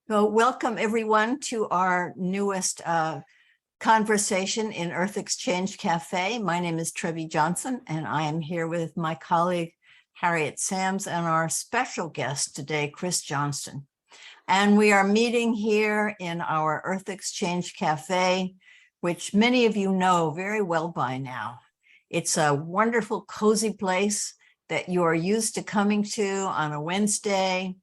So welcome everyone to our newest conversation in Earth Exchange Café. My name is Trebbe Johnson, and I am here with my colleague, Harriet Sams, and our special guest today, Chris Johnstone. And we are meeting here in our Earth Exchange Café, which many of you know very well by now. It's a wonderful, cozy place that you are used to coming to on a Wednesday,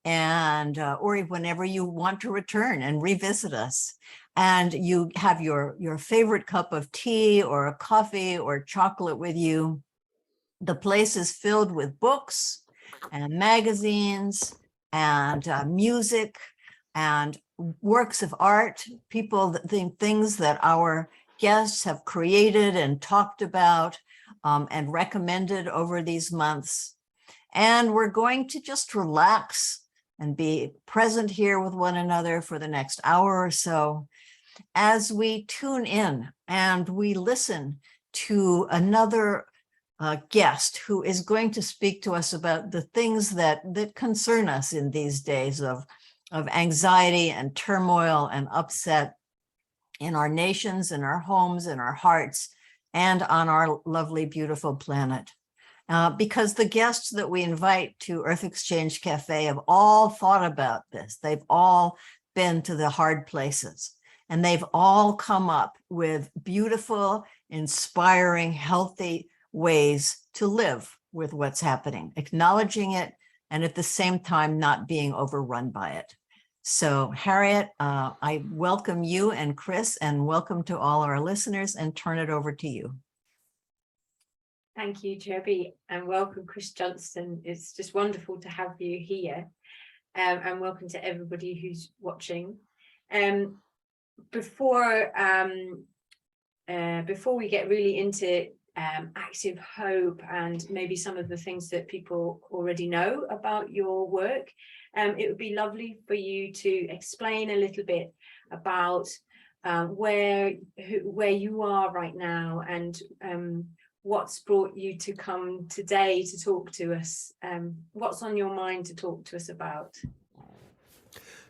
and or whenever you want to return and revisit us. And you have your favorite cup of tea or a coffee or chocolate with you. The place is filled with books and magazines and music and works of art, things that our guests have created and talked about and recommended over these months. And we're going to just relax and be present here with one another for the next hour or so as we tune in and we listen to another guest who is going to speak to us about the things that concern us in these days of anxiety and turmoil and upset in our nations, in our homes, in our hearts, and on our lovely, beautiful planet. Because the guests that we invite to Earth Exchange Café have all thought about this. They've all been to the hard places, and they've all come up with beautiful, inspiring, healthy ways to live with what's happening, acknowledging it, and at the same time, not being overrun by it. So Harriet, I welcome you and Chris, and welcome to all our listeners, and turn it over to you. Thank you, Trebbe, and welcome, Chris Johnstone. It's just wonderful to have you here, and welcome to everybody who's watching. Before we get really into active hope and maybe some of the things that people already know about your work, it would be lovely for you to explain a little bit about where you are right now and what's brought you to come today to talk to us? What's on your mind to talk to us about?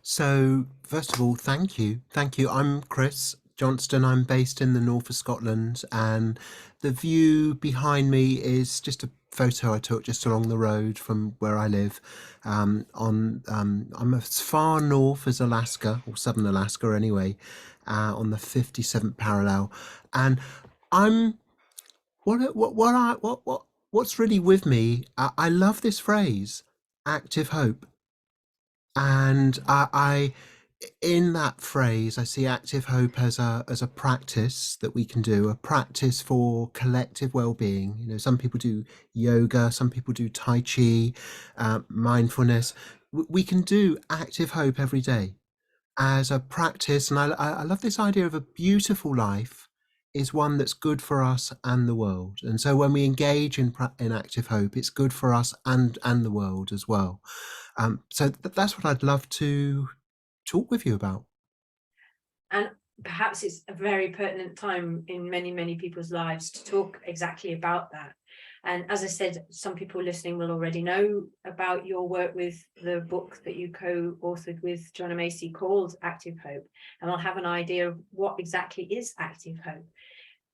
So, first of all, thank you. I'm Chris Johnstone. I'm based in the north of Scotland, and the view behind me is just a photo I took just along the road from where I live. I'm as far north as Alaska, or southern Alaska anyway, on the 57th parallel, and I'm what's really with me, I love this phrase, active hope. And I in that phrase, I see active hope as a practice that we can do, a practice for collective well-being. You know, some people do yoga, some people do Tai Chi, mindfulness. We can do active hope every day as a practice. And I love this idea of a beautiful life is one that's good for us and the world. And so when we engage in active hope, it's good for us and the world as well. So that's what I'd love to talk with you about. And perhaps it's a very pertinent time in many, many people's lives to talk exactly about that. And as I said, some people listening will already know about your work with the book that you co-authored with Joanna Macy called Active Hope. And I'll have an idea of what exactly is active hope.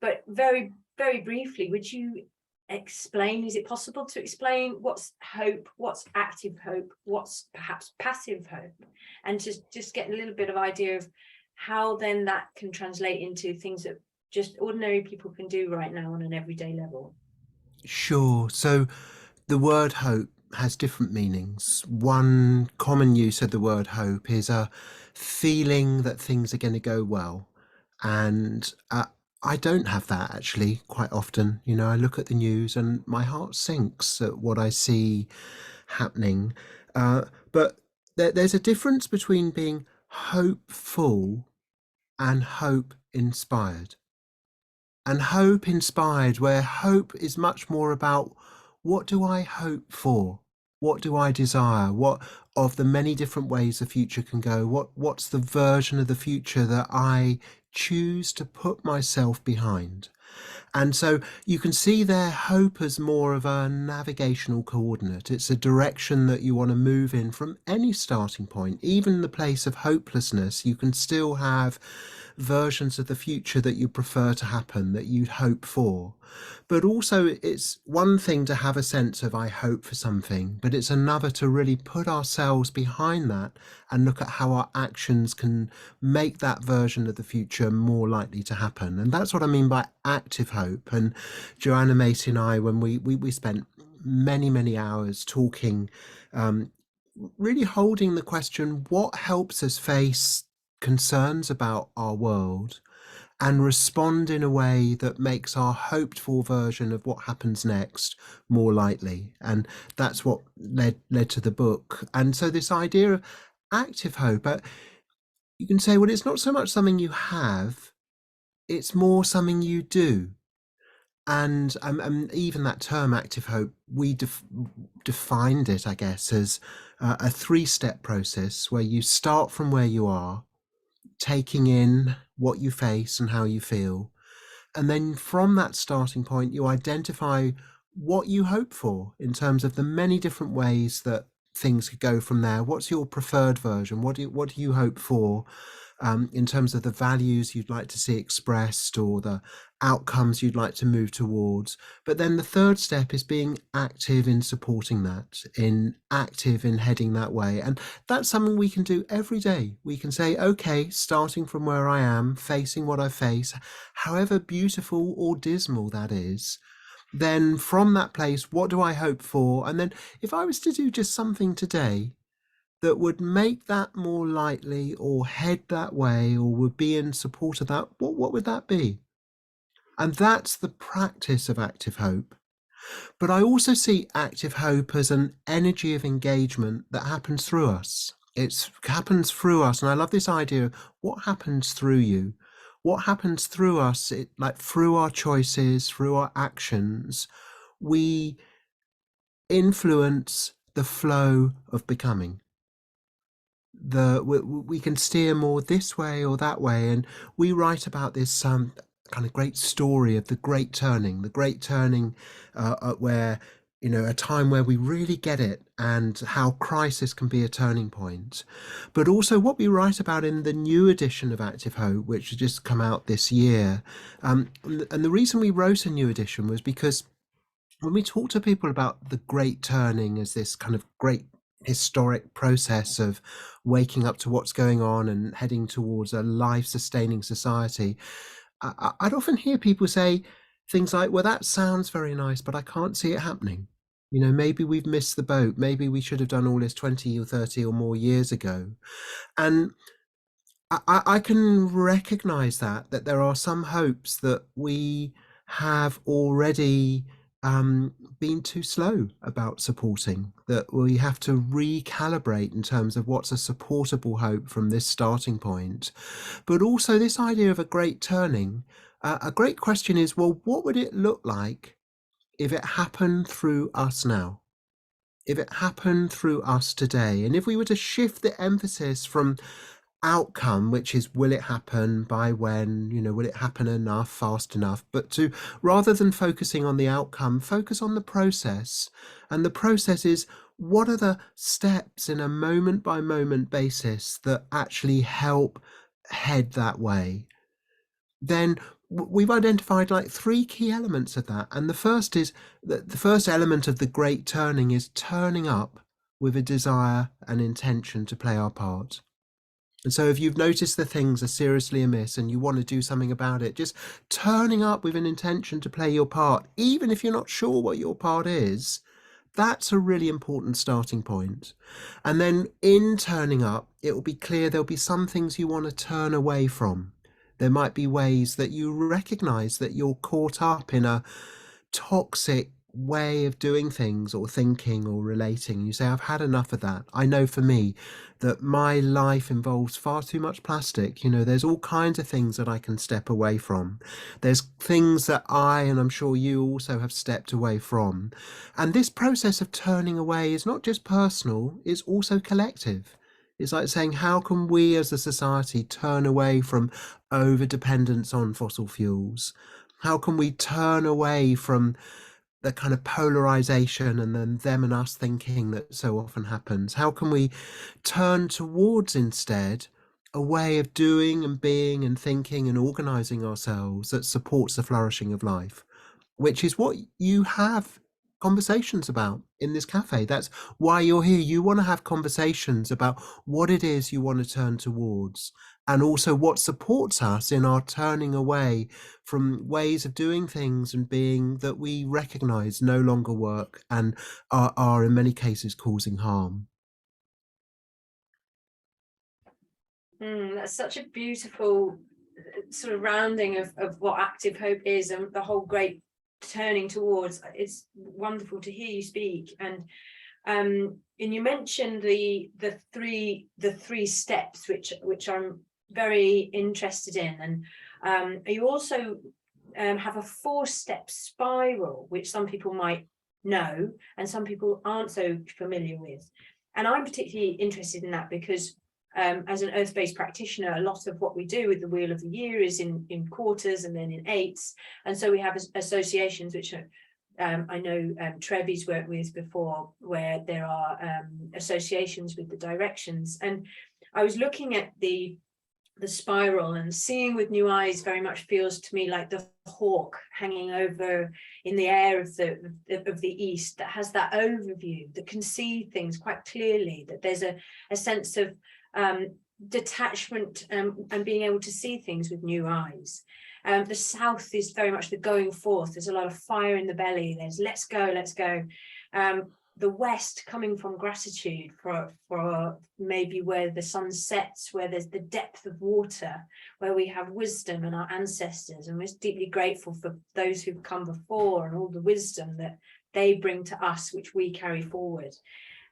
But very, very briefly, would you explain, is it possible to explain what's hope, what's active hope, what's perhaps passive hope, and just get a little bit of idea of how then that can translate into things that just ordinary people can do right now on an everyday level? Sure. So the word hope has different meanings. One common use of the word hope is a feeling that things are going to go well. And I don't have that actually quite often. You know, I look at the news and my heart sinks at what I see happening. But there's a difference between being hopeful and hope inspired. And hope inspired, where hope is much more about what do I hope for? What do I desire? What of the many different ways the future can go? What's the version of the future that I choose to put myself behind? And so you can see there hope as more of a navigational coordinate. It's a direction that you want to move in from any starting point. Even the place of hopelessness, you can still have versions of the future that you prefer to happen, that you'd hope for. But also, it's one thing to have a sense of I hope for something, but it's another to really put ourselves behind that and look at how our actions can make that version of the future more likely to happen. And that's what I mean by active hope. And Joanna Macy and I, when we spent many hours talking, really holding the question, what helps us face concerns about our world and respond in a way that makes our hoped for version of what happens next more likely. And that's what led to the book. And so this idea of active hope, you can say, well, it's not so much something you have, it's more something you do. And even that term active hope, we defined it, I guess, as a 3-step process where you start from where you are, taking in what you face and how you feel. And then from that starting point, you identify what you hope for in terms of the many different ways that things could go from there. What's your preferred version? What do you hope for in terms of the values you'd like to see expressed or the outcomes you'd like to move towards? But then the third step is being active in supporting that, active in heading that way. And that's something we can do every day. We can say, okay, starting from where I am, facing what I face, however beautiful or dismal that is, then from that place, what do I hope for? And then if I was to do just something today that would make that more likely or head that way or would be in support of that, what would that be? And that's the practice of active hope. But I also see active hope as an energy of engagement that happens through us. It happens through us. And I love this idea of what happens through you. What happens through us, like through our choices, through our actions, we influence the flow of becoming. We can steer more this way or that way, and we write about this kind of great story of the great turning where a time where we really get it and how crisis can be a turning point. But also what we write about in the new edition of Active Hope, which has just come out this year, and the reason we wrote a new edition was because when we talk to people about the great turning as this kind of great historic process of waking up to what's going on and heading towards a life-sustaining society, I'd often hear people say things like, well, that sounds very nice, but I can't see it happening. Maybe we've missed the boat. Maybe we should have done all this 20 or 30 or more years ago. And I can recognize that there are some hopes that we have already been too slow about supporting, that we have to recalibrate in terms of what's a supportable hope from this starting point. But also this idea of a great turning, a great question is, well, what would it look like if it happened through us now? If it happened through us today? And if we were to shift the emphasis from outcome, which is will it happen, by when, will it happen enough, fast enough, but to, rather than focusing on the outcome, focus on the process. And the process is, what are the steps in a moment by moment basis that actually help head that way? Then we've identified like 3 key elements of that. And the first is that the first element of the great turning is turning up with a desire and intention to play our part. And so if you've noticed that things are seriously amiss and you want to do something about it, just turning up with an intention to play your part, even if you're not sure what your part is, that's a really important starting point. And then in turning up, it will be clear there'll be some things you want to turn away from. There might be ways that you recognize that you're caught up in a toxic way of doing things or thinking or relating. You say, I've had enough of that. I know for me that my life involves far too much plastic. There's all kinds of things that I can step away from. There's things that I, and I'm sure you also, have stepped away from. And this process of turning away is not just personal, it's also collective. It's like saying, how can we as a society turn away from over dependence on fossil fuels? How can we turn away from the kind of polarization and then them and us thinking that so often happens? How can we turn towards instead a way of doing and being and thinking and organizing ourselves that supports the flourishing of life, which is what you have conversations about in this cafe? That's why you're here. You want to have conversations about what it is you want to turn towards, and also what supports us in our turning away from ways of doing things and being that we recognize no longer work and are in many cases causing harm. That's such a beautiful sort of rounding of what active hope is, and the whole great turning towards. It's wonderful to hear you speak. And you mentioned the three steps, which I'm very interested in. And you also have a 4-step spiral, which some people might know and some people aren't so familiar with. And I'm particularly interested in that because as an earth-based practitioner, a lot of what we do with the Wheel of the Year is in quarters and then in eights. And so we have associations, which are, I know Trebbe's worked with before, where there are associations with the directions. And I was looking at the spiral, and seeing with new eyes very much feels to me like the hawk hanging over in the air of the east, that has that overview, that can see things quite clearly, that there's a sense of detachment and being able to see things with new eyes. The south is very much the going forth. There's a lot of fire in the belly. There's let's go, let's go. The west coming from gratitude for maybe where the sun sets, where there's the depth of water, where we have wisdom and our ancestors, and we're deeply grateful for those who've come before and all the wisdom that they bring to us, which we carry forward.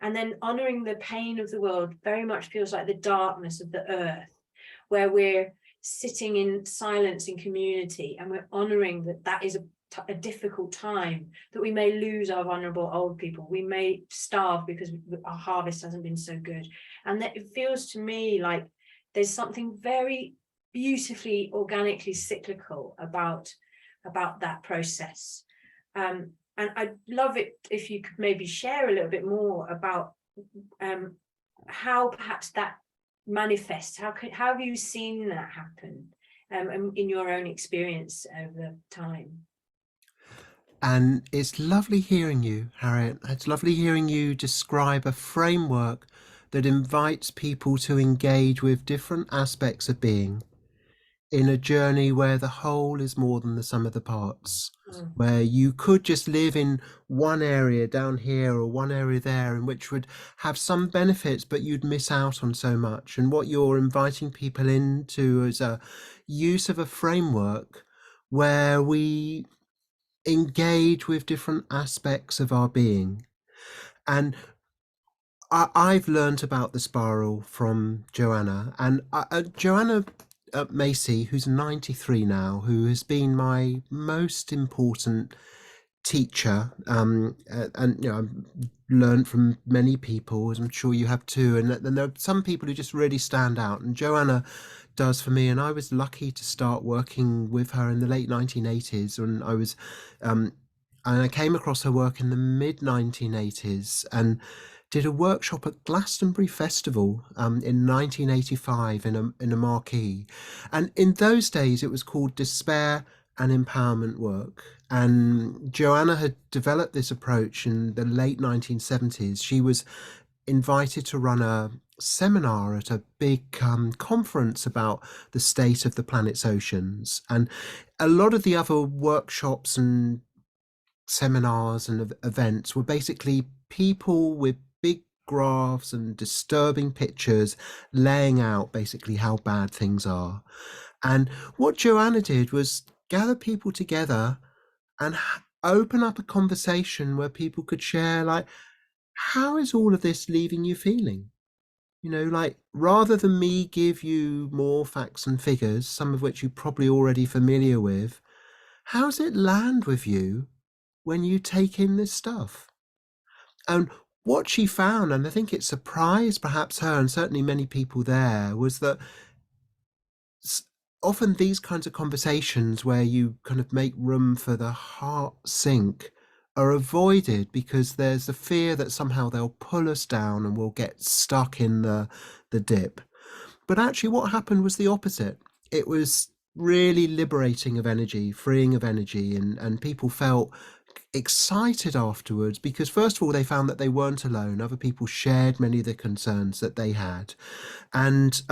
And then honoring the pain of the world very much feels like the darkness of the earth, where we're sitting in silence in community, and we're honoring that is a difficult time, that we may lose our vulnerable old people, we may starve because our harvest hasn't been so good. And that it feels to me like there's something very beautifully organically cyclical about that process. And I'd love it if you could maybe share a little bit more about how perhaps that manifests. How have you seen that happen in your own experience over time? And it's lovely hearing you, Harriet. It's lovely hearing you describe a framework that invites people to engage with different aspects of being in a journey where the whole is more than the sum of the parts, where you could just live in one area down here or one area there, and which would have some benefits, but you'd miss out on so much. And what you're inviting people into is a use of a framework where we engage with different aspects of our being. And I've learned about the spiral from Joanna, and Joanna Macy, who's 93 now, who has been my most important teacher, and I've learned from many people, as I'm sure you have too, and there are some people who just really stand out, and Joanna does for me. And I was lucky to start working with her in the late 1980s, and I came across her work in the mid 1980s and did a workshop at Glastonbury Festival in 1985 in a marquee. And in those days, it was called Despair and Empowerment Work. And Joanna had developed this approach in the late 1970s. She was invited to run a seminar at a big conference about the state of the planet's oceans. And a lot of the other workshops and seminars and events were basically people with big graphs and disturbing pictures laying out basically how bad things are. And what Joanna did was gather people together and open up a conversation where people could share, like, how is all of this leaving you feeling? Like, rather than me give you more facts and figures, some of which you're probably already familiar with, how's it land with you when you take in this stuff? And what she found, and I think it surprised perhaps her and certainly many people there, was that often these kinds of conversations where you kind of make room for the heart sink are avoided because there's a fear that somehow they'll pull us down and we'll get stuck in the dip. But actually what happened was the opposite. It was really liberating of energy, freeing of energy, and people felt excited afterwards because first of all they found that they weren't alone. Other people shared many of the concerns that they had. And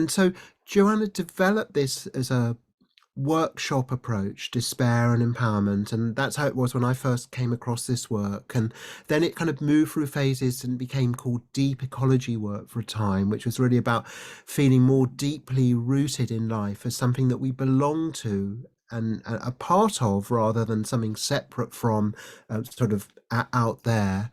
so Joanna developed this as a workshop approach, despair and empowerment, and that's how it was when I first came across this work. And then it kind of moved through phases and became called deep ecology work for a time, which was really about feeling more deeply rooted in life as something that we belong to and a part of rather than something separate from, sort of out there.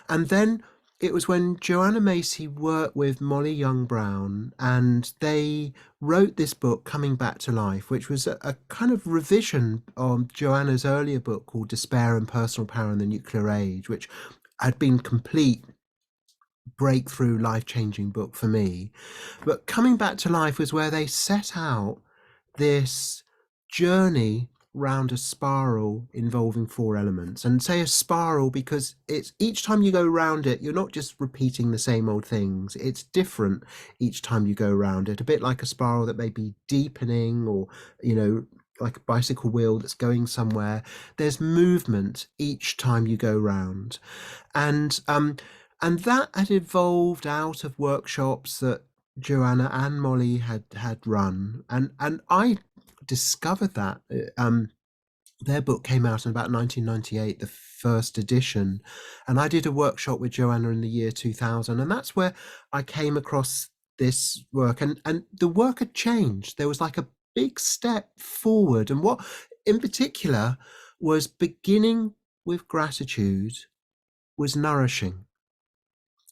And then it was when Joanna Macy worked with Molly Young Brown and they wrote this book, Coming Back to Life, which was a kind of revision of Joanna's earlier book called Despair and Personal Power in the Nuclear Age, which had been complete breakthrough, life-changing book for me. But Coming Back to Life was where they set out this journey round a spiral involving four elements, and say a spiral because it's each time you go round it, you're not just repeating the same old things. It's different each time you go round it, a bit like a spiral that may be deepening, or like a bicycle wheel that's going somewhere. There's movement each time you go round, and that had evolved out of workshops that Joanna and Molly had run, and I discovered that their book came out in about 1998, the first edition, and I did a workshop with Joanna in the year 2000, and that's where I came across this work, and the work had changed. There was like a big step forward, and what in particular was beginning with gratitude was nourishing.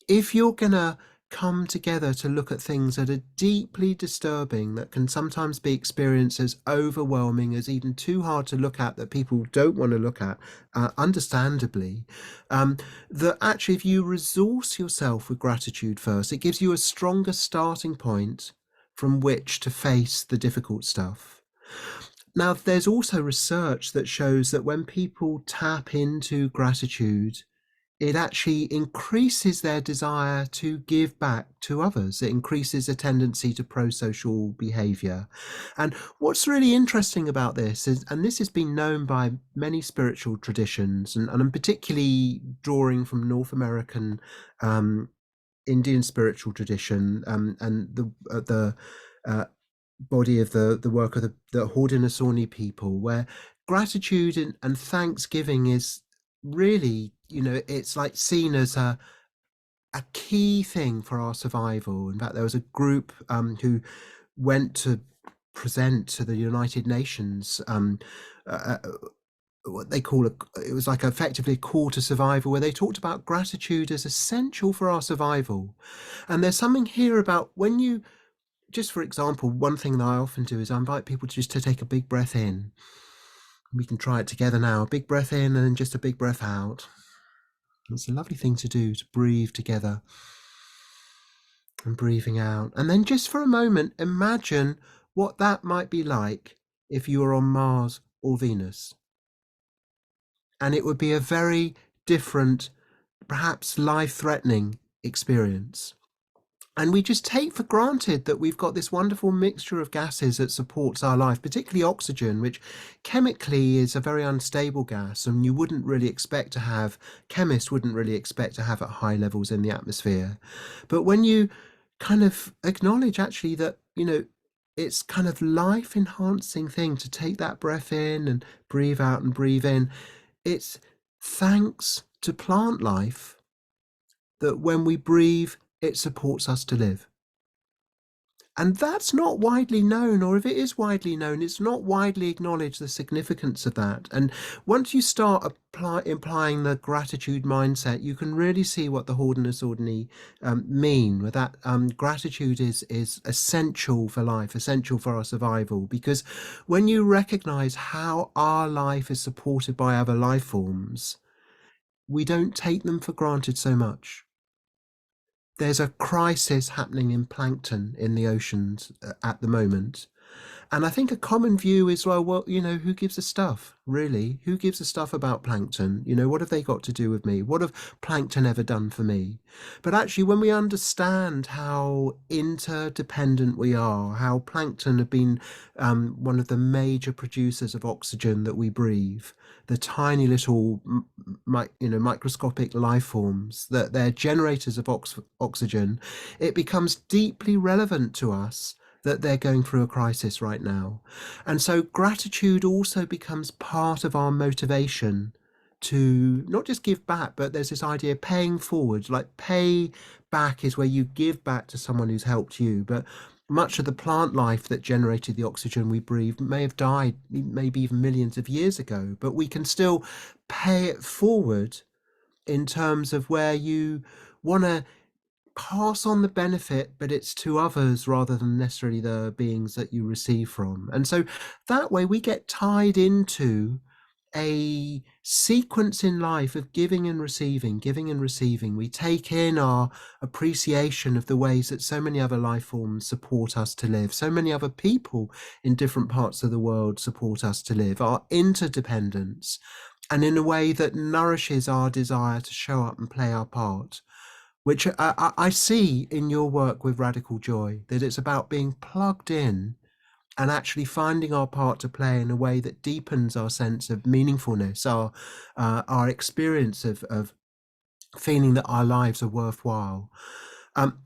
If you're gonna come together to look at things that are deeply disturbing, that can sometimes be experienced as overwhelming, as even too hard to look at, that people don't want to look at, understandably, that actually if you resource yourself with gratitude first, it gives you a stronger starting point from which to face the difficult stuff. Now, there's also research that shows that when people tap into gratitude, it actually increases their desire to give back to others. It increases a tendency to pro-social behavior. And what's really interesting about this is, and this has been known by many spiritual traditions, and I'm particularly drawing from North American Indian spiritual tradition, and the body of the work of the Haudenosaunee people, where gratitude and thanksgiving is really, it's like seen as a key thing for our survival. In fact, there was a group who went to present to the United Nations what they call it was like effectively a call to survival, where they talked about gratitude as essential for our survival. And there's something here about when you, just for example, one thing that I often do is I invite people to take a big breath in. We can try it together now. A big breath in and then just a big breath out. It's a lovely thing to do, to breathe together and breathing out. And then just for a moment, imagine what that might be like if you were on Mars or Venus. And it would be a very different, perhaps life-threatening experience. And we just take for granted that we've got this wonderful mixture of gases that supports our life, particularly oxygen, which chemically is a very unstable gas, and you wouldn't really expect to have, chemists wouldn't really expect to have at high levels in the atmosphere. But when you kind of acknowledge actually that, it's kind of life enhancing thing to take that breath in and breathe out and breathe in. It's thanks to plant life that when we breathe, it supports us to live. And that's not widely known, or if it is widely known, it's not widely acknowledged, the significance of that. And once you start implying the gratitude mindset, you can really see what the Haudenosaunee mean with that. Gratitude is essential for life, essential for our survival, because when you recognize how our life is supported by other life forms, we don't take them for granted so much. There's a crisis happening in plankton in the oceans at the moment. And I think a common view is, well, who gives a stuff, really? Who gives a stuff about plankton? What have they got to do with me? What have plankton ever done for me? But actually, when we understand how interdependent we are, how plankton have been one of the major producers of oxygen that we breathe, the tiny little, microscopic life forms, that they're generators of oxygen, it becomes deeply relevant to us that they're going through a crisis right now. And so gratitude also becomes part of our motivation to not just give back, but there's this idea of paying forward, like pay back is where you give back to someone who's helped you. But much of the plant life that generated the oxygen we breathe may have died maybe even millions of years ago, but we can still pay it forward in terms of where you want to pass on the benefit, but it's to others rather than necessarily the beings that you receive from. And so that way we get tied into a sequence in life of giving and receiving, giving and receiving. We take in our appreciation of the ways that so many other life forms support us to live, so many other people in different parts of the world support us to live, our interdependence, and in a way that nourishes our desire to show up and play our part, which I see in your work with Radical Joy, that it's about being plugged in and actually finding our part to play in a way that deepens our sense of meaningfulness, our experience of feeling that our lives are worthwhile.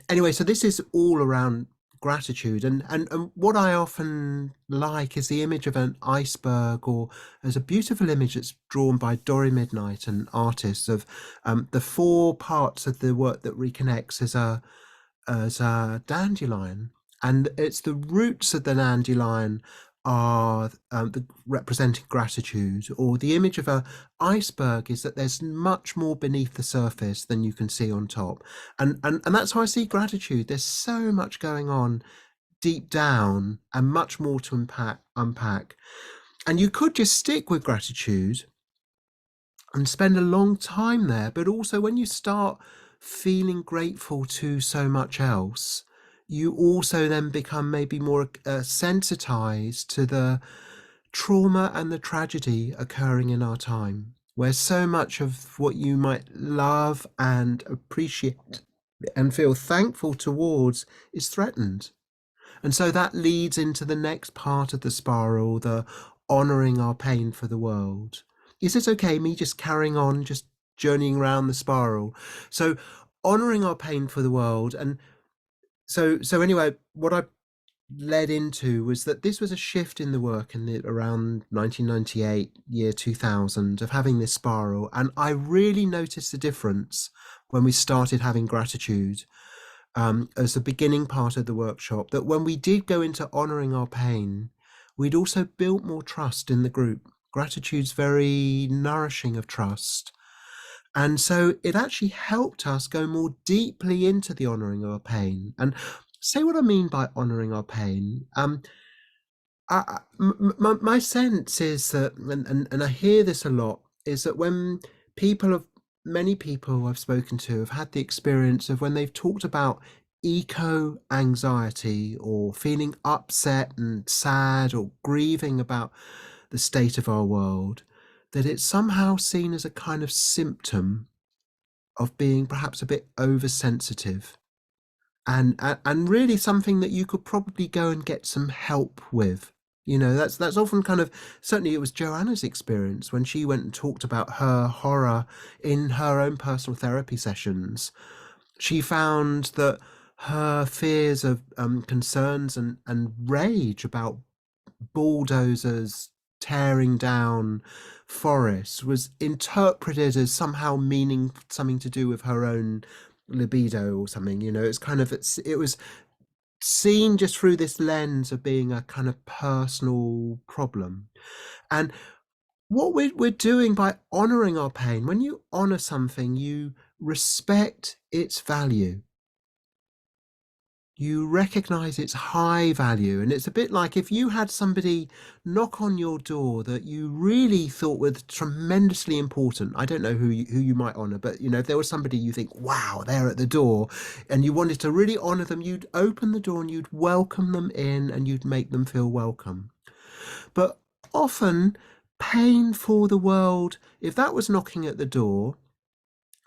Anyway, so this is all around gratitude, and what I often like is the image of an iceberg, or there's a beautiful image that's drawn by Dory Midnight, an artist, of the four parts of the work that reconnects as a dandelion, and it's the roots of the dandelion are representing gratitude, or the image of a iceberg is that there's much more beneath the surface than you can see on top, and that's how I see gratitude. There's so much going on deep down and much more to unpack, and you could just stick with gratitude and spend a long time there, but also when you start feeling grateful to so much else, you also then become maybe more sensitized to the trauma and the tragedy occurring in our time, where so much of what you might love and appreciate and feel thankful towards is threatened. And so that leads into the next part of the spiral, the honoring our pain for the world. Is it okay, me just carrying on, just journeying around the spiral? So honoring our pain for the world. And so anyway, what I led into was that this was a shift in the work in around 1998, year 2000, of having this spiral. And I really noticed the difference when we started having gratitude as the beginning part of the workshop, that when we did go into honoring our pain, we'd also built more trust in the group. Gratitude's very nourishing of trust. And so it actually helped us go more deeply into the honoring of our pain. And say what I mean by honoring our pain. My sense is that, and I hear this a lot, is that when many people I've spoken to have had the experience of when they've talked about eco anxiety, or feeling upset and sad or grieving about the state of our world, that it's somehow seen as a kind of symptom of being perhaps a bit oversensitive, and really something that you could probably go and get some help with. That's often kind of, certainly it was Joanna's experience when she went and talked about her horror in her own personal therapy sessions. She found that her fears of concerns and rage about bulldozers tearing down forests was interpreted as somehow meaning something to do with her own libido or something. It was seen just through this lens of being a kind of personal problem. And what we're doing by honoring our pain, when you honor something, you respect its value. You recognize its high value. And it's a bit like if you had somebody knock on your door that you really thought was tremendously important. I don't know who you might honor, but you know, if there was somebody you think, wow, they're at the door, and you wanted to really honor them, you'd open the door and you'd welcome them in and you'd make them feel welcome. But often, pain for the world, if that was knocking at the door,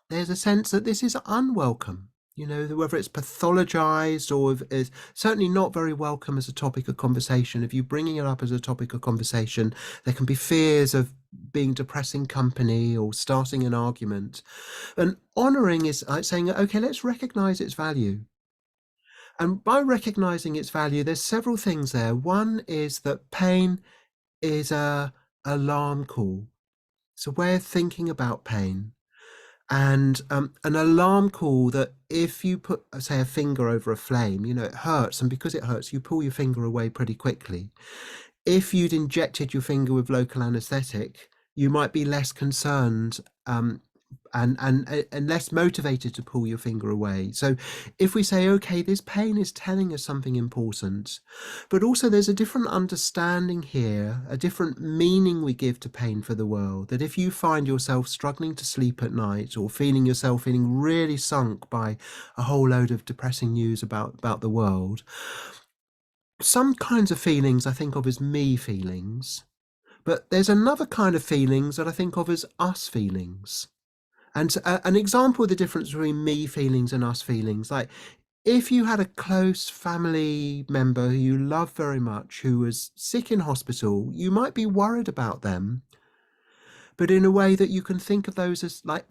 there's a sense that this is unwelcome. You know, whether it's pathologized or is certainly not very welcome as a topic of conversation. If you're bringing it up as a topic of conversation, there can be fears of being depressing company or starting an argument. And honoring is like saying, okay, let's recognize its value. And by recognizing its value, there's several things there. One is that pain is a alarm call. So we're thinking about pain. And an alarm call that if you put, say, a finger over a flame, you know, it hurts. And because it hurts, you pull your finger away pretty quickly. If you'd injected your finger with local anesthetic, you might be less concerned and less motivated to pull your finger away. So if we say, okay, this pain is telling us something important, but also there's a different understanding here, a different meaning we give to pain for the world, that if you find yourself struggling to sleep at night or feeling yourself feeling really sunk by a whole load of depressing news about the world, some kinds of feelings I think of as me feelings, but there's another kind of feelings that I think of as us feelings. And an example of the difference between me feelings and us feelings, like if you had a close family member who you love very much who was sick in hospital, you might be worried about them, but in a way that you can think of those as like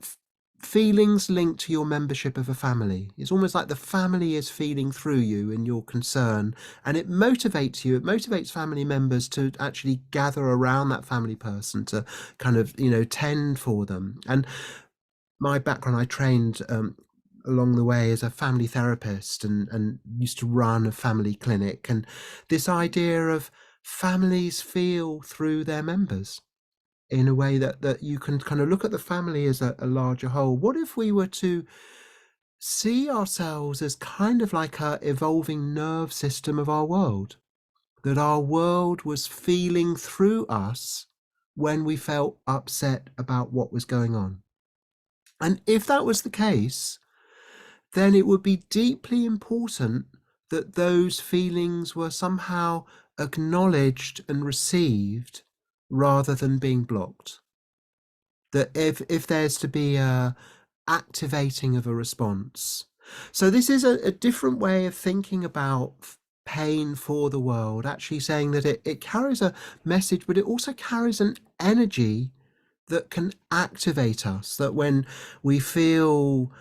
feelings linked to your membership of a family. It's almost like the family is feeling through you in your concern, and it motivates you. It motivates family members to actually gather around that family person to kind of, you know, tend for them. And my background, I trained along the way as a family therapist and used to run a family clinic. And this idea of families feel through their members in a way that you can kind of look at the family as a larger whole. What if we were to see ourselves as kind of like a evolving nerve system of our world, that our world was feeling through us when we felt upset about what was going on? And if that was the case, then it would be deeply important that those feelings were somehow acknowledged and received rather than being blocked. That if there's to be a activating of a response. So this is a different way of thinking about pain for the world, actually saying that it carries a message, but it also carries an energy that can activate us, that when we feel,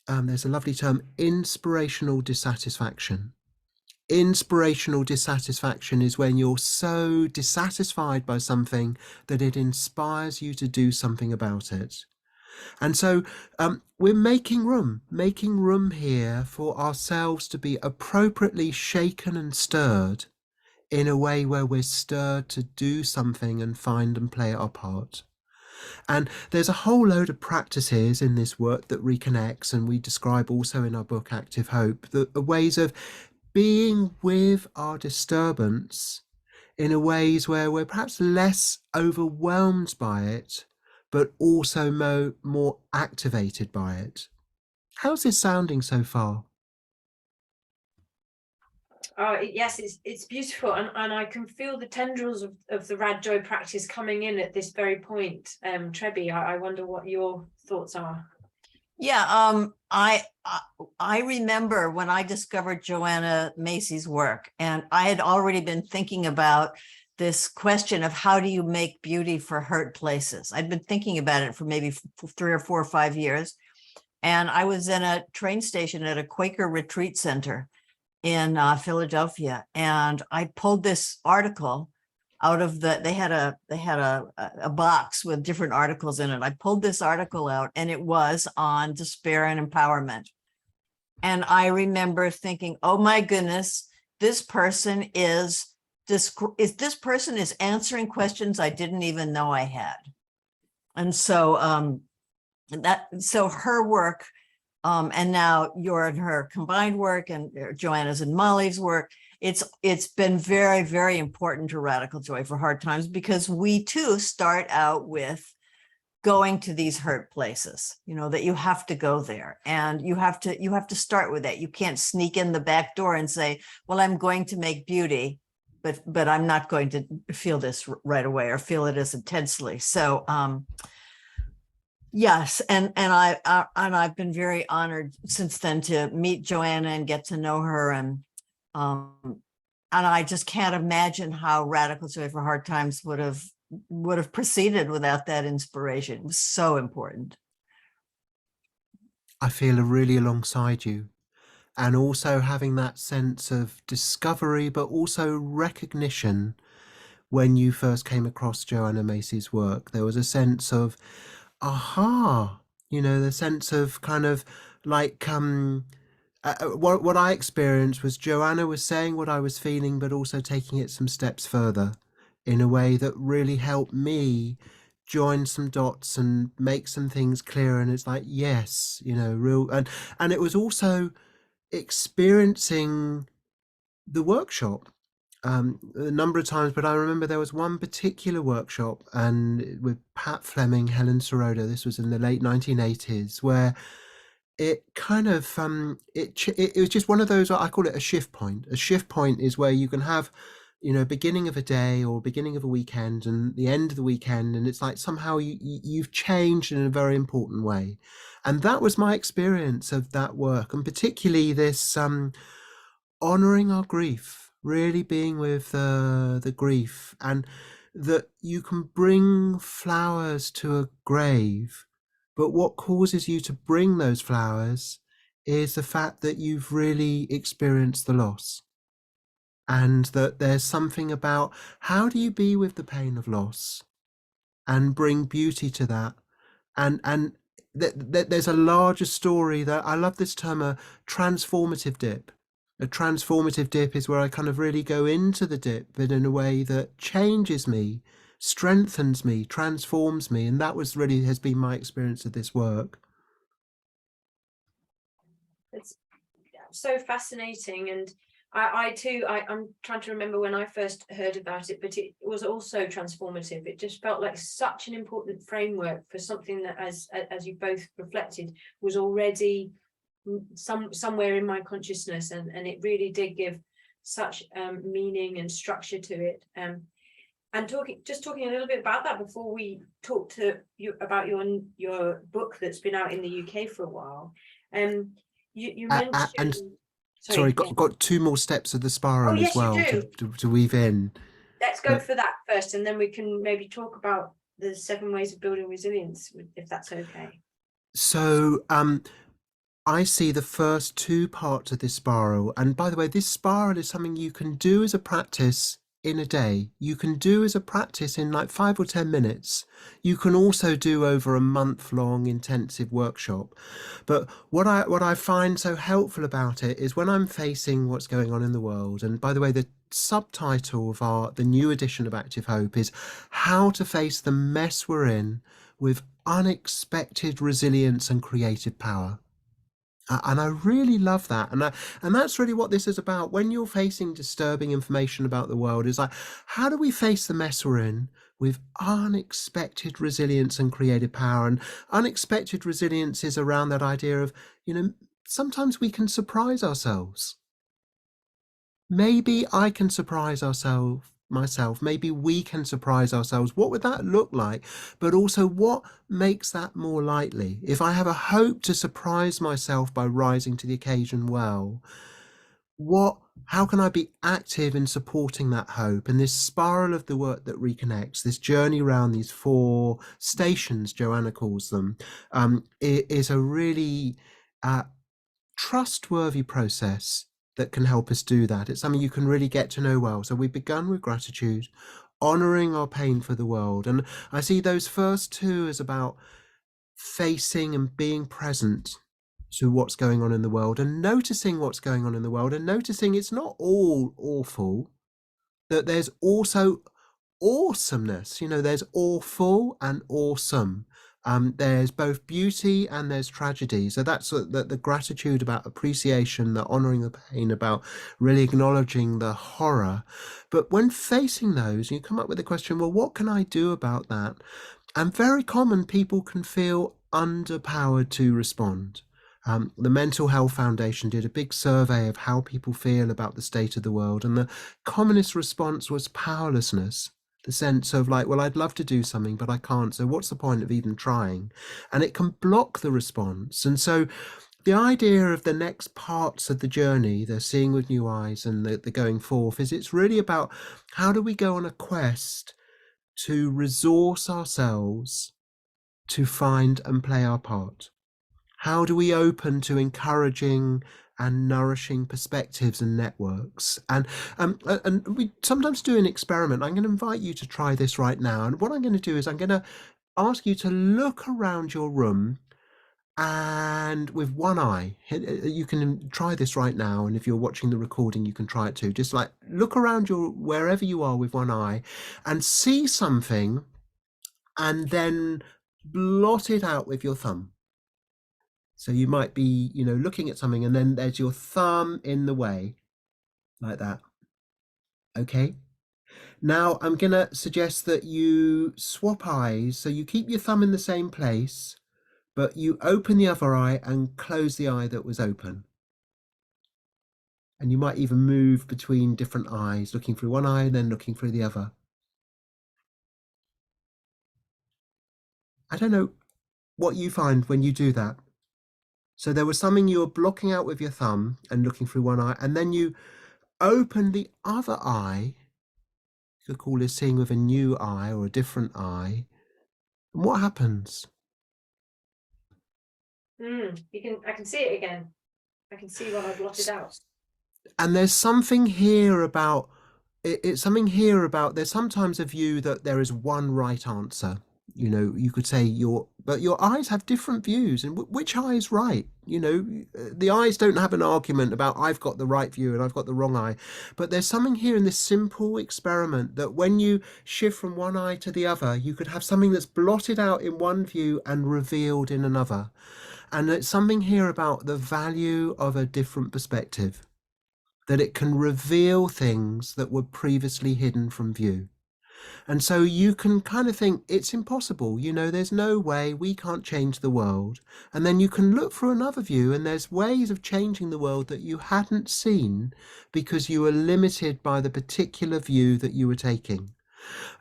there's a lovely term, inspirational dissatisfaction. Inspirational dissatisfaction is when you're so dissatisfied by something that it inspires you to do something about it. And so we're making room here for ourselves to be appropriately shaken and stirred in a way where we're stirred to do something and find and play our part. And there's a whole load of practices in this work that reconnects, and we describe also in our book Active Hope, the ways of being with our disturbance in a ways where we're perhaps less overwhelmed by it, but also more activated by it. How's this sounding so far? Oh, yes, it's beautiful, and I can feel the tendrils of the Rad Joy practice coming in at this very point. Trebbe, I wonder what your thoughts are. Yeah, I remember when I discovered Joanna Macy's work, and I had already been thinking about this question of how do you make beauty for hurt places. I'd been thinking about it for maybe 3 or 4 or 5 years. And I was in a train station at a Quaker retreat center in Philadelphia, and I pulled this article out of they had a box with different articles in it. I pulled this article out, and it was on despair and empowerment. And I remember thinking, oh my goodness, this person is answering questions I didn't even know I had. And so so her work And now you're in her combined work and Joanna's and Molly's work. It's been very, very important to Radical Joy for Hard Times, because we too start out with going to these hurt places, that you have to go there, and you have to start with that. You can't sneak in the back door and say, well, I'm going to make beauty, but I'm not going to feel this right away or feel it as intensely. So yes, and I've been very honored since then to meet Joanna and get to know her, and I just can't imagine how Radical Joy for Hard Times would have proceeded without that inspiration. It was so important. I feel really alongside you, and also having that sense of discovery, but also recognition. When you first came across Joanna Macy's work, there was a sense of, aha, the sense of kind of like, what I experienced was Joanna was saying what I was feeling, but also taking it some steps further in a way that really helped me join some dots and make some things clearer. And it's like, yes, real. And it was also experiencing the workshop a number of times, but I remember there was one particular workshop, and with Pat Fleming, Helen Soroda, this was in the late 1980s, where it kind of it was just one of those, I call it a shift point. A shift point is where you can have beginning of a day or beginning of a weekend and the end of the weekend, and it's like somehow you've changed in a very important way. And that was my experience of that work, and particularly this honoring our grief, really being with the grief, and that you can bring flowers to a grave, but what causes you to bring those flowers is the fact that you've really experienced the loss, and that there's something about how do you be with the pain of loss and bring beauty to that, and there's a larger story. That I love this term, a transformative dip. A transformative dip is where I kind of really go into the dip, but in a way that changes me, strengthens me, transforms me. And that has been my experience of this work. It's so fascinating. And I too, I'm trying to remember when I first heard about it, but it was also transformative. It just felt like such an important framework for something that, as you both reflected, was already somewhere in my consciousness, and it really did give such meaning and structure to it. And talking a little bit about that before we talk to you about your book that's been out in the UK for a while. You mentioned. And sorry, got two more steps of the spiral as well to weave in. Let's go for that first, and then we can maybe talk about the 7 ways of building resilience, if that's okay. So I see the first 2 parts of this spiral. And by the way, this spiral is something you can do as a practice in a day. You can do as a practice in like 5 or 10 minutes. You can also do over a month-long intensive workshop. But what I find so helpful about it is when I'm facing what's going on in the world. And by the way, the subtitle of the new edition of Active Hope is How to Face the Mess We're In with Unexpected Resilience and Creative Power. And I really love that. And that's really what this is about. When you're facing disturbing information about the world, is like, how do we face the mess we're in with unexpected resilience and creative power? And unexpected resilience is around that idea of, sometimes we can surprise ourselves. Maybe I can surprise myself, maybe we can surprise ourselves. What would that look like? But also, what makes that more likely? If I have a hope to surprise myself by rising to the occasion, well, how can I be active in supporting that hope? And this spiral of the work that reconnects, this journey around these 4 stations, Joanna calls them, is a really trustworthy process that can help us do that. It's something you can really get to know well. So we've begun with gratitude, honoring our pain for the world. And I see those first 2 as about facing and being present to what's going on in the world, and noticing what's going on in the world, and noticing it's not all awful, that there's also awesomeness. There's awful and awesome. There's both beauty and there's tragedy. So that's the gratitude about appreciation, the honoring the pain, about really acknowledging the horror. But when facing those, you come up with the question, well, what can I do about that? And very common, people can feel underpowered to respond. The Mental Health Foundation did a big survey of how people feel about the state of the world, and the commonest response was powerlessness. The sense of like, well, I'd love to do something, but I can't. So what's the point of even trying? And it can block the response. And so the idea of the next parts of the journey, the seeing with new eyes and the going forth, is it's really about how do we go on a quest to resource ourselves to find and play our part? How do we open to encouraging and nourishing perspectives and networks? And we sometimes do an experiment. I'm going to invite you to try this right now. And what I'm going to do is I'm going to ask you to look around your room and with one eye. You can try this right now. And if you're watching the recording, you can try it too. Just like look around your wherever you are with one eye and see something and then blot it out with your thumb. So you might be, looking at something and then there's your thumb in the way, like that. Okay. Now I'm going to suggest that you swap eyes. So you keep your thumb in the same place, but you open the other eye and close the eye that was open. And you might even move between different eyes, looking through one eye and then looking through the other. I don't know what you find when you do that. So there was something you were blocking out with your thumb and looking through one eye, and then you open the other eye. You could call this seeing with a new eye or a different eye. And what happens? I can see it again. I can see what I blotted out. And there's something here about it's something here about there's sometimes a view that there is one right answer. You could say but your eyes have different views, and which eye is right? The eyes don't have an argument about I've got the right view and I've got the wrong eye. But there's something here in this simple experiment that when you shift from one eye to the other, you could have something that's blotted out in one view and revealed in another. And it's something here about the value of a different perspective, that it can reveal things that were previously hidden from view. And so you can kind of think it's impossible, there's no way, we can't change the world. And then you can look through another view and there's ways of changing the world that you hadn't seen because you were limited by the particular view that you were taking.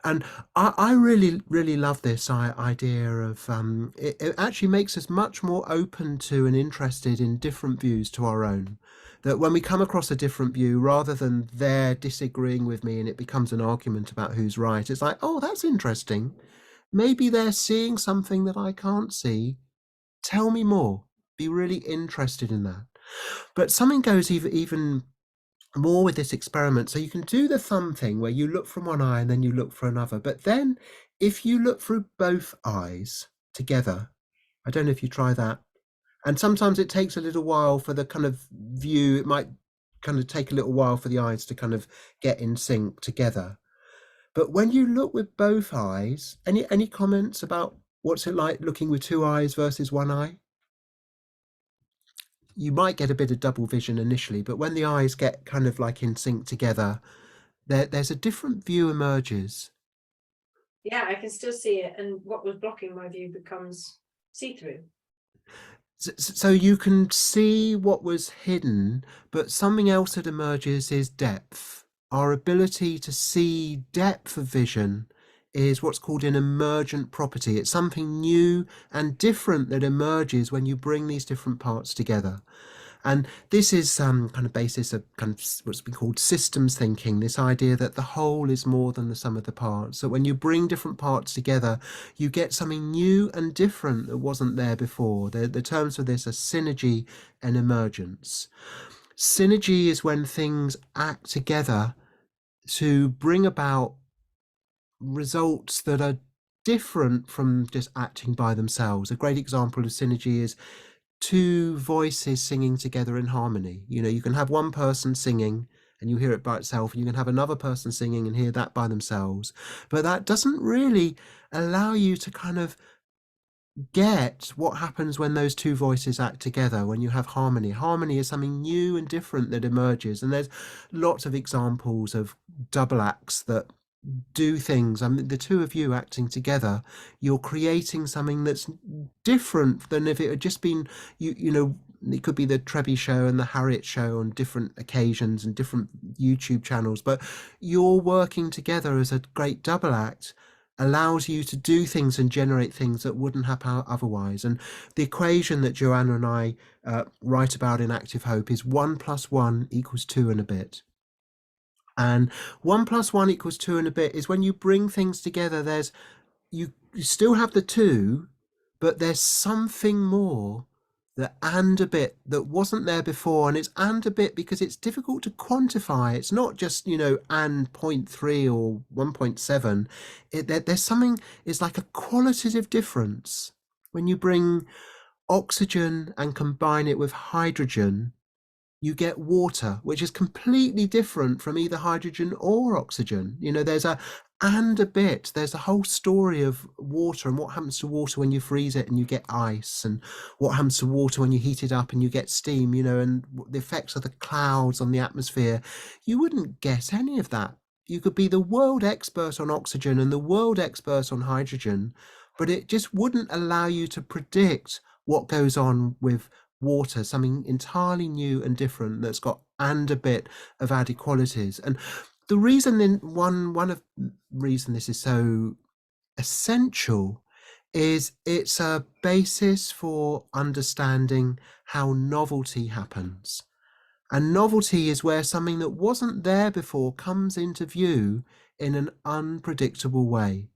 And I really, really love this idea of it actually makes us much more open to and interested in different views to our own. That when we come across a different view, rather than they're disagreeing with me and it becomes an argument about who's right, it's like, oh, that's interesting. Maybe they're seeing something that I can't see. Tell me more. Be really interested in that. But something goes even more with this experiment. So you can do the thumb thing where you look from one eye and then you look for another. But then if you look through both eyes together, I don't know if you try that. And sometimes it takes a little while for the kind of view. It might kind of take a little while for the eyes to kind of get in sync together. But when you look with both eyes, any comments about what's it like looking with two eyes versus one eye? You might get a bit of double vision initially, but when the eyes get kind of like in sync together, there's a different view emerges. Yeah, I can still see it. And what was blocking my view becomes see-through. So you can see what was hidden, but something else that emerges is depth. Our ability to see depth of vision is what's called an emergent property. It's something new and different that emerges when you bring these different parts together. And this is kind of basis of kind of what's been called systems thinking, this idea that the whole is more than the sum of the parts. So when you bring different parts together, you get something new and different that wasn't there before. The terms for this are synergy and emergence. Synergy is when things act together to bring about results that are different from just acting by themselves. A great example of synergy is two voices singing together in harmony. You can have one person singing and you hear it by itself, and you can have another person singing and hear that by themselves. But that doesn't really allow you to kind of get what happens when those two voices act together, when you have harmony. Harmony is something new and different that emerges. And there's lots of examples of double acts that do things. I mean, the two of you acting together, you're creating something that's different than if it had just been you know, it could be the Trebbe show and the Harriet show on different occasions and different YouTube channels, but you're working together as a great double act allows you to do things and generate things that wouldn't happen otherwise. And the equation that Joanna and I write about in Active Hope is 1 + 1 = 2 and a bit. And 1 + 1 = 2 and a bit is when you bring things together, there's you still have the two, but there's something more, the and a bit, that wasn't there before. And it's and a bit because it's difficult to quantify. It's not just, you know, and 0.3 or 1.7. There's something, it's like a qualitative difference. When you bring oxygen and combine it with hydrogen, you get water, which is completely different from either hydrogen or oxygen. You know, there's a and a bit, there's a whole story of water and what happens to water when you freeze it and you get ice, and what happens to water when you heat it up and you get steam, you know, and the effects of the clouds on the atmosphere. You wouldn't guess any of that. You could be the world expert on oxygen and the world expert on hydrogen, but it just wouldn't allow you to predict what goes on with water, something entirely new and different that's got and a bit of added qualities. And the reason, then one of reason this is so essential is it's a basis for understanding how novelty happens. And novelty is where something that wasn't there before comes into view in an unpredictable way.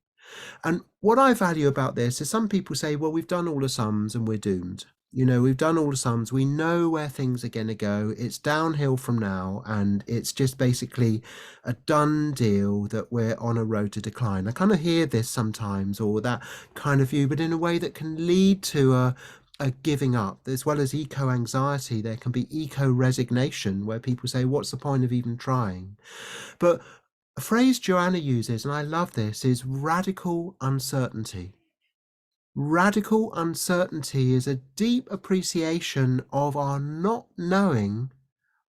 And what I value about this is some people say, well, we've done all the sums and we're doomed. You know, we've done all the sums. We know where things are going to go. It's downhill from now. And it's just basically a done deal that we're on a road to decline. I kind of hear this sometimes, or that kind of view, but in a way that can lead to a giving up. As well as eco-anxiety, there can be eco-resignation, where people say, what's the point of even trying? But a phrase Joanna uses, and I love this, is radical uncertainty. Radical uncertainty is a deep appreciation of our not knowing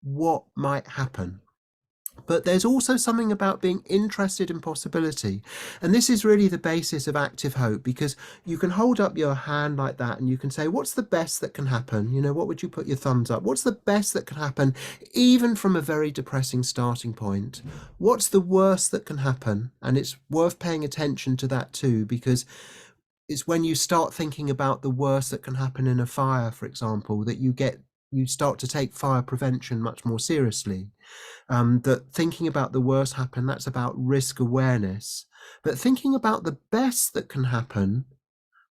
what might happen. But there's also something about being interested in possibility. And this is really the basis of Active Hope, because you can hold up your hand like that and you can say, what's the best that can happen? You know, what would you put your thumbs up? What's the best that can happen, even from a very depressing starting point? What's the worst that can happen? And it's worth paying attention to that too, because it's when you start thinking about the worst that can happen in a fire, for example, that you start to take fire prevention much more seriously. That thinking about the worst happen, that's about risk awareness. But thinking about the best that can happen,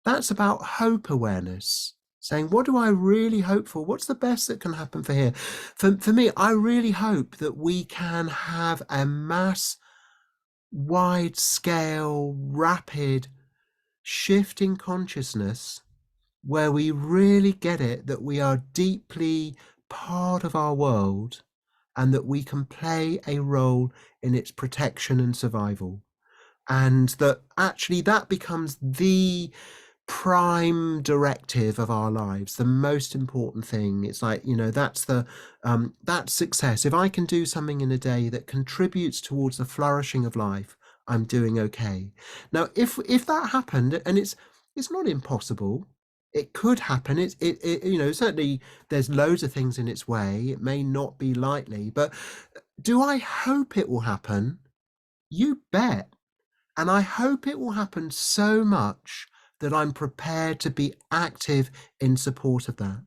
that's about hope awareness. Saying, what do I really hope for? What's the best that can happen for here? For me, I really hope that we can have a mass, wide scale, rapid shift in consciousness where we really get it that we are deeply part of our world and that we can play a role in its protection and survival. And that actually that becomes the prime directive of our lives, the most important thing. It's like, you know, that's success. If I can do something in a day that contributes towards the flourishing of life, I'm doing okay. Now, if that happened, and it's not impossible, it could happen. It you know, certainly there's loads of things in its way. It may not be likely, but do I hope it will happen? You bet. And I hope it will happen so much that I'm prepared to be active in support of that.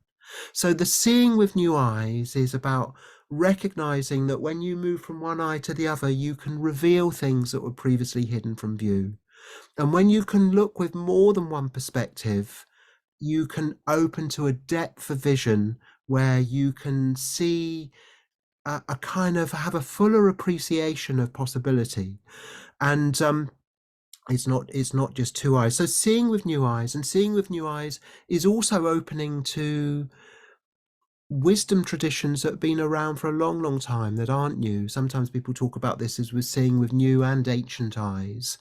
So the seeing with new eyes is about recognizing that when you move from one eye to the other, you can reveal things that were previously hidden from view. And when you can look with more than one perspective, you can open to a depth of vision where you can see a kind of have a fuller appreciation of possibility. And it's not just two eyes. So seeing with new eyes, and seeing with new eyes is also opening to wisdom traditions that have been around for a long, long time that aren't new. Sometimes people talk about this as we're seeing with new and ancient eyes.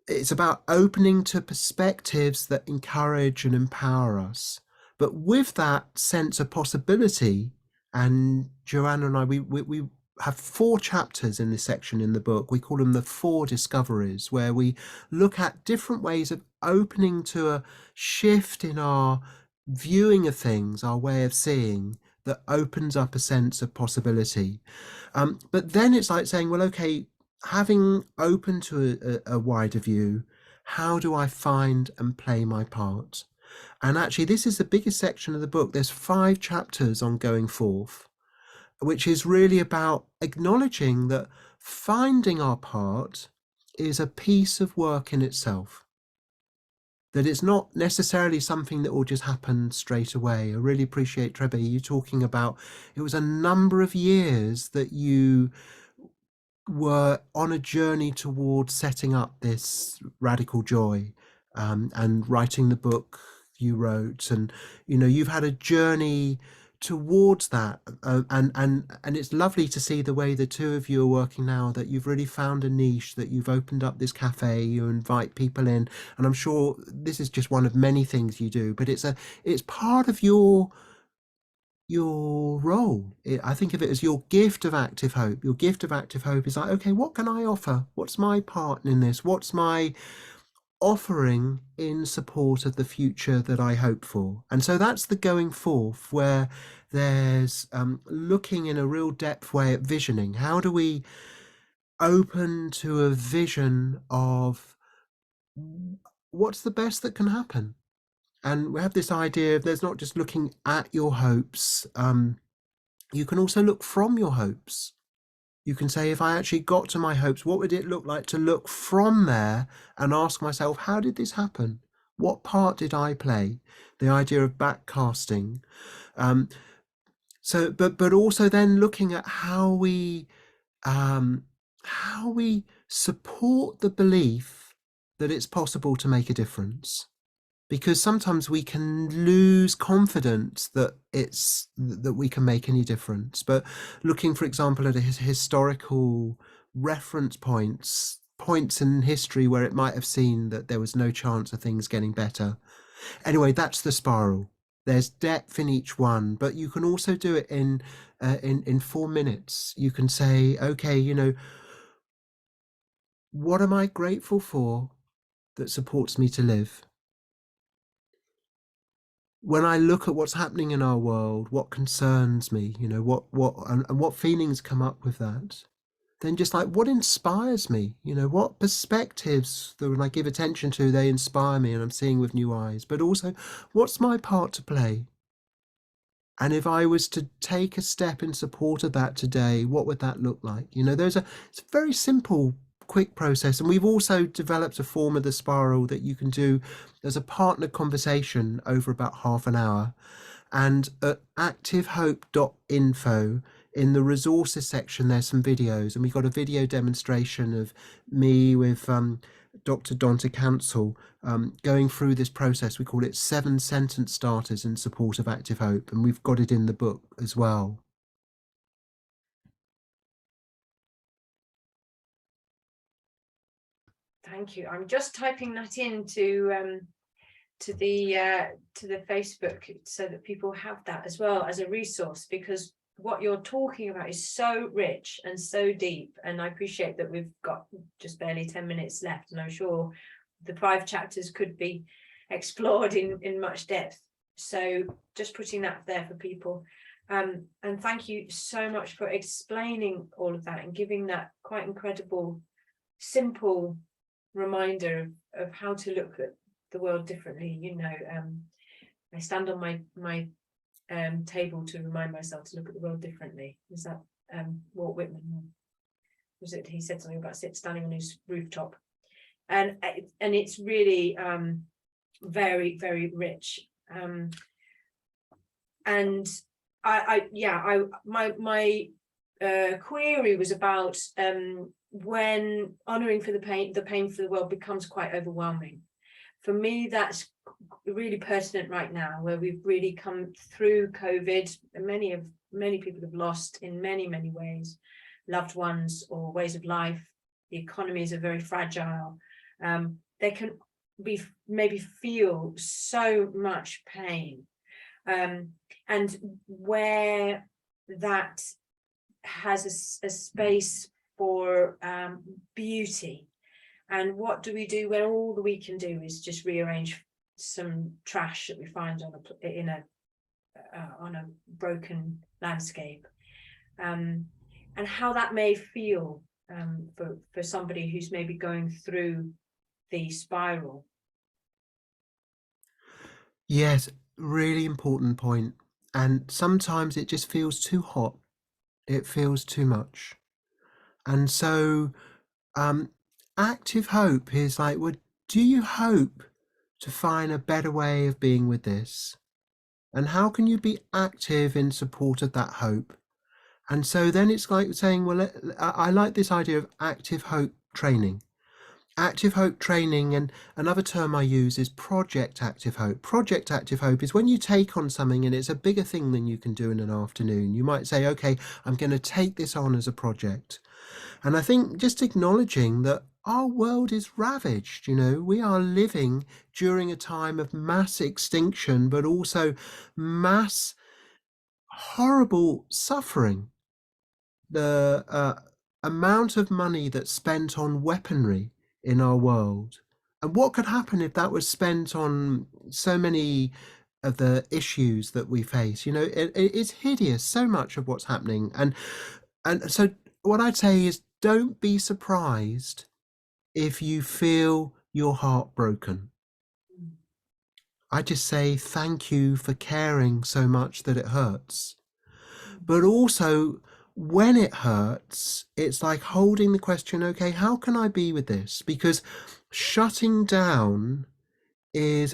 it's about opening to perspectives that encourage and empower us. But with that sense of possibility, and Joanna and I, we have 4 chapters in this section in the book. We call them the 4 discoveries, where we look at different ways of opening to a shift in our viewing of things, our way of seeing, that opens up a sense of possibility. But then it's like saying, well, okay, having open to a wider view, how do I find and play my part? And actually, this is the biggest section of the book. There's 5 chapters on going forth, which is really about acknowledging that finding our part is a piece of work in itself. That it's not necessarily something that will just happen straight away. I really appreciate, Trebbe, you talking about it was a number of years that you were on a journey towards setting up this radical joy, and writing the book you wrote, and you've had a journey towards that, and it's lovely to see the way the two of you are working now, that you've really found a niche, that you've opened up this cafe, you invite people in, and I'm sure this is just one of many things you do, but it's part of your role. I think of it as your gift of active hope. Your gift of active hope is like, okay, what can I offer? What's my part in this? What's my offering in support of the future that I hope for? And so that's the going forth, where there's looking in a real depth way at visioning. How do we open to a vision of what's the best that can happen? And we have this idea of there's not just looking at your hopes. You can also look from your hopes. You can say, if I actually got to my hopes, what would it look like to look from there and ask myself, how did this happen? What part did I play? The idea of backcasting. But also then looking at how we support the belief that it's possible to make a difference. Because sometimes we can lose confidence that we can make any difference. But looking, for example, at a historical reference points in history where it might have seen that there was no chance of things getting better. Anyway, that's the spiral. There's depth in each one, but you can also do it in 4 minutes. You can say, okay, what am I grateful for that supports me to live? When I look at what's happening in our world, what concerns me, what feelings come up with that, then just like what inspires me, what perspectives that when I give attention to, they inspire me and I'm seeing with new eyes, but also what's my part to play? And if I was to take a step in support of that today, what would that look like? It's a very simple, quick process. And we've also developed a form of the spiral that you can do as a partner conversation over about half an hour. And at activehope.info, in the resources section, there's some videos. And we got a video demonstration of me with Dr. Donta Cancel going through this process. We call it 7 sentence starters in support of active hope. And we've got it in the book as well. Thank you. I'm just typing that into to the Facebook so that people have that as well as a resource, because what you're talking about is so rich and so deep, and I appreciate that we've got just barely 10 minutes left, and I'm sure the 5 chapters could be explored in much depth, so just putting that there for people. And thank you so much for explaining all of that and giving that quite incredible, simple reminder of how to look at the world differently. I stand on my table to remind myself to look at the world differently. Is that Walt Whitman? Was it he said something about standing on his rooftop? And it's really very, very rich. And my query was about when honoring for the pain for the world becomes quite overwhelming. For me, that's really pertinent right now, where we've really come through COVID. Many people have lost in many ways loved ones or ways of life. The economies are very fragile, They can be maybe feel so much pain, and where that has a space for beauty. And what do we do when all that we can do is just rearrange some trash that we find on a broken landscape, and how that may feel for somebody who's maybe going through the spiral. Yes, really important point. And sometimes it just feels too hot. It feels too much. And so active hope is like, well, do you hope to find a better way of being with this? And how can you be active in support of that hope? And so then it's like saying, well, I like this idea of active hope training. Active hope training, and another term I use is project active hope. Project active hope is when you take on something and it's a bigger thing than you can do in an afternoon. You might say, okay, I'm going to take this on as a project. And I think just acknowledging that our world is ravaged, we are living during a time of mass extinction, but also mass horrible suffering. The amount of money that's spent on weaponry in our world, and what could happen if that was spent on so many of the issues that we face. It's hideous, so much of what's happening. And so what I'd say is, don't be surprised if you feel your heart broken. I just say thank you for caring so much that it hurts. But also, when it hurts, it's like holding the question, okay, how can I be with this? Because shutting down is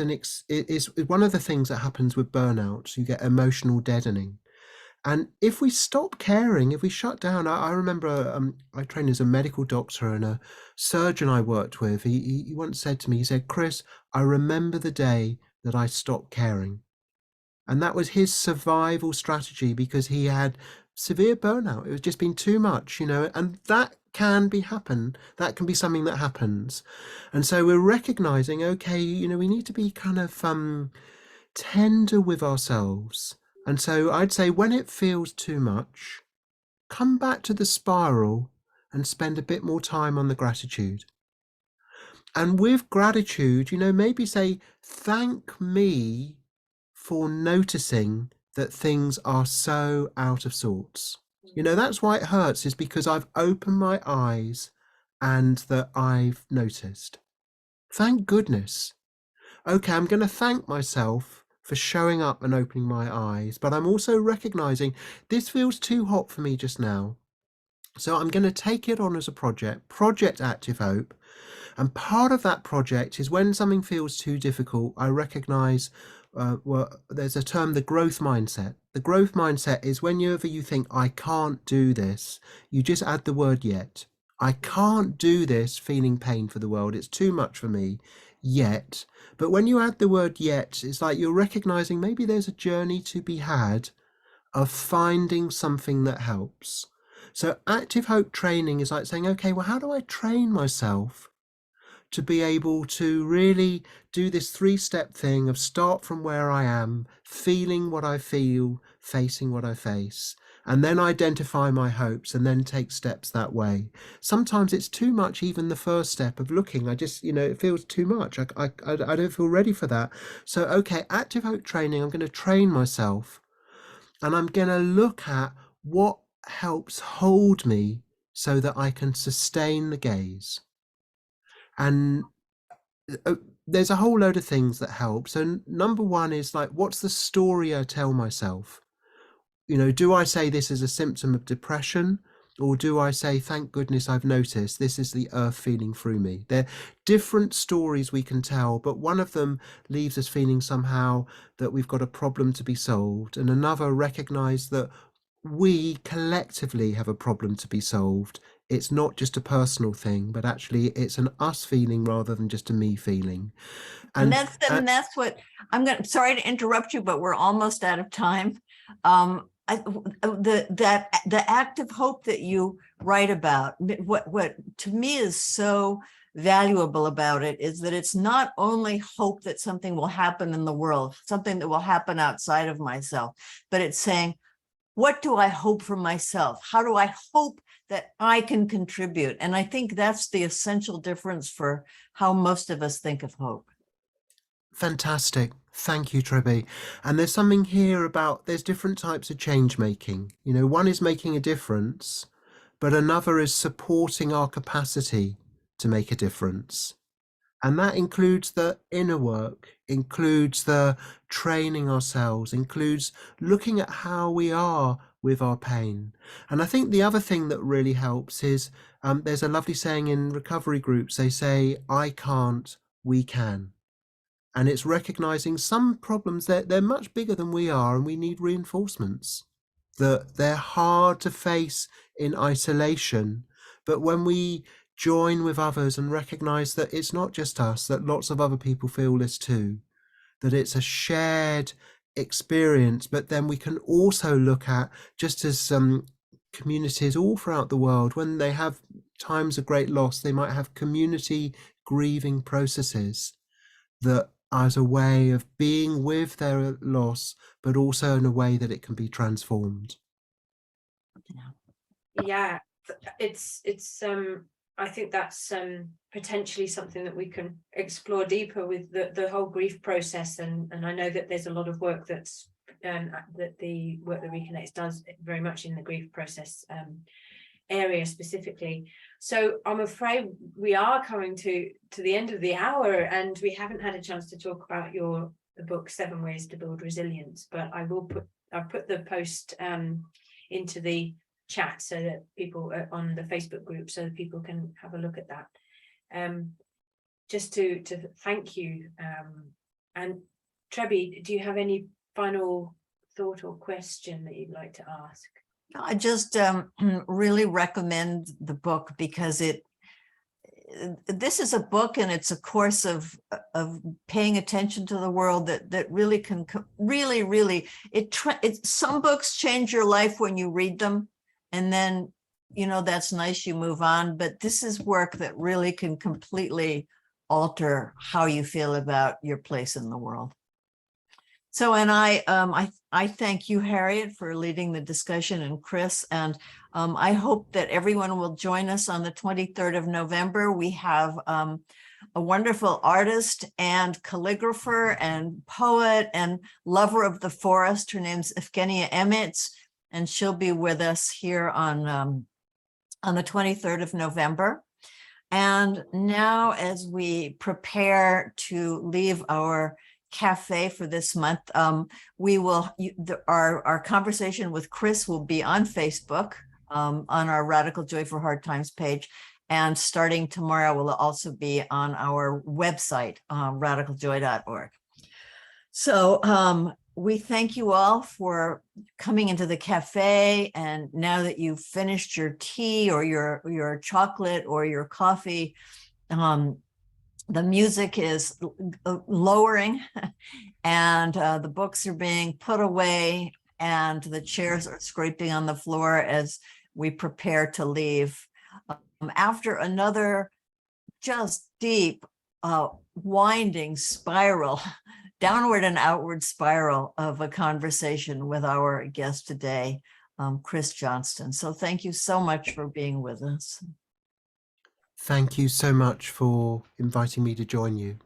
one of the things that happens with burnout. You get emotional deadening. And if we stop caring, if we shut down, I remember I trained as a medical doctor, and a surgeon I worked with, he once said to me, he said, Chris, I remember the day that I stopped caring. And that was his survival strategy, because he had severe burnout. It was just been too much, and that can be something that happens. And so we're recognizing, okay, we need to be kind of tender with ourselves. And so I'd say, when it feels too much, come back to the spiral and spend a bit more time on the gratitude. And with gratitude, maybe say, thank me for noticing that things are so out of sorts. That's why it hurts, is because I've opened my eyes and that I've noticed. Thank goodness. Okay, I'm going to thank myself for showing up and opening my eyes, but I'm also recognizing this feels too hot for me just now. So I'm going to take it on as a project active hope. And part of that project is, when something feels too difficult, I recognize, there's a term, the growth mindset. The growth mindset is whenever you think, I can't do this, you just add the word yet. I can't do this feeling pain for the world. It's too much for me yet. But when you add the word yet, it's like you're recognizing maybe there's a journey to be had of finding something that helps. So active hope training is like saying, okay, well, how do I train myself to be able to really do this 3-step thing of start from where I am, feeling what I feel, facing what I face, and then identify my hopes, and then take steps that way. Sometimes it's too much, even the first step of looking. I just, it feels too much. I don't feel ready for that. So, okay, active hope training, I'm going to train myself, and I'm going to look at what helps hold me so that I can sustain the gaze. And there's a whole load of things that help. So number one is like, what's the story I tell myself? Do I say this is a symptom of depression, or do I say, thank goodness I've noticed this is the earth feeling through me? They're different stories we can tell, but one of them leaves us feeling somehow that we've got a problem to be solved, and another recognize that we collectively have a problem to be solved. It's not just a personal thing, but actually it's an us feeling rather than just a me feeling. And that's what sorry to interrupt you, but we're almost out of time. The active hope that you write about, what to me is so valuable about it is that it's not only hope that something will happen in the world, something that will happen outside of myself, but it's saying, what do I hope for myself? How do I hope that I can contribute? And I think that's the essential difference for how most of us think of hope. Fantastic. Thank you, Trebbe. And there's something here about there's different types of change making. You know, one is making a difference, but another is supporting our capacity to make a difference. And that includes the inner work, includes the training ourselves, includes looking at how we are with our pain. And I think the other thing that really helps is there's a lovely saying in recovery groups. They say, I can't, we can. And it's recognizing some problems that they're much bigger than we are, and we need reinforcements, that they're hard to face in isolation. But when we join with others and recognize that it's not just us, that lots of other people feel this too, that it's a shared experience, but then we can also look at, just as some communities all throughout the world, when they have times of great loss, they might have community grieving processes that as a way of being with their loss, but also in a way that it can be transformed. Yeah, it's I think that's potentially something that we can explore deeper with the whole grief process, and I know that there's a lot of work that's that the work that Reconnect does very much in the grief process area specifically. So I'm afraid we are coming to the end of the hour, and we haven't had a chance to talk about the book 7 Ways to Build Resilience, but I'll put the post into the chat so that people on the Facebook group, so that people can have a look at that. Just to thank you. And Trebbe, do you have any final thought or question that you'd like to ask? I just really recommend the book because this is a book and it's a course of paying attention to the world that really can really some books change your life when you read them, and then that's nice, you move on, but this is work that really can completely alter how you feel about your place in the world. So, and I thank you, Harriet, for leading the discussion, and Chris, and I hope that everyone will join us on the 23rd of November. We have a wonderful artist and calligrapher and poet and lover of the forest. Her name's Evgenia Emitz, and she'll be with us here on the 23rd of November. And now, as we prepare to leave our Café for this month, our conversation with Chris will be on Facebook, on our Radical Joy for Hard Times page, and starting tomorrow will also be on our website, radicaljoy.org. So we thank you all for coming into the Café, and now that you've finished your tea or your chocolate or your coffee, the music is lowering, and the books are being put away, and the chairs are scraping on the floor as we prepare to leave. After another just deep, winding spiral, downward and outward spiral of a conversation with our guest today, Chris Johnstone. So thank you so much for being with us. Thank you so much for inviting me to join you.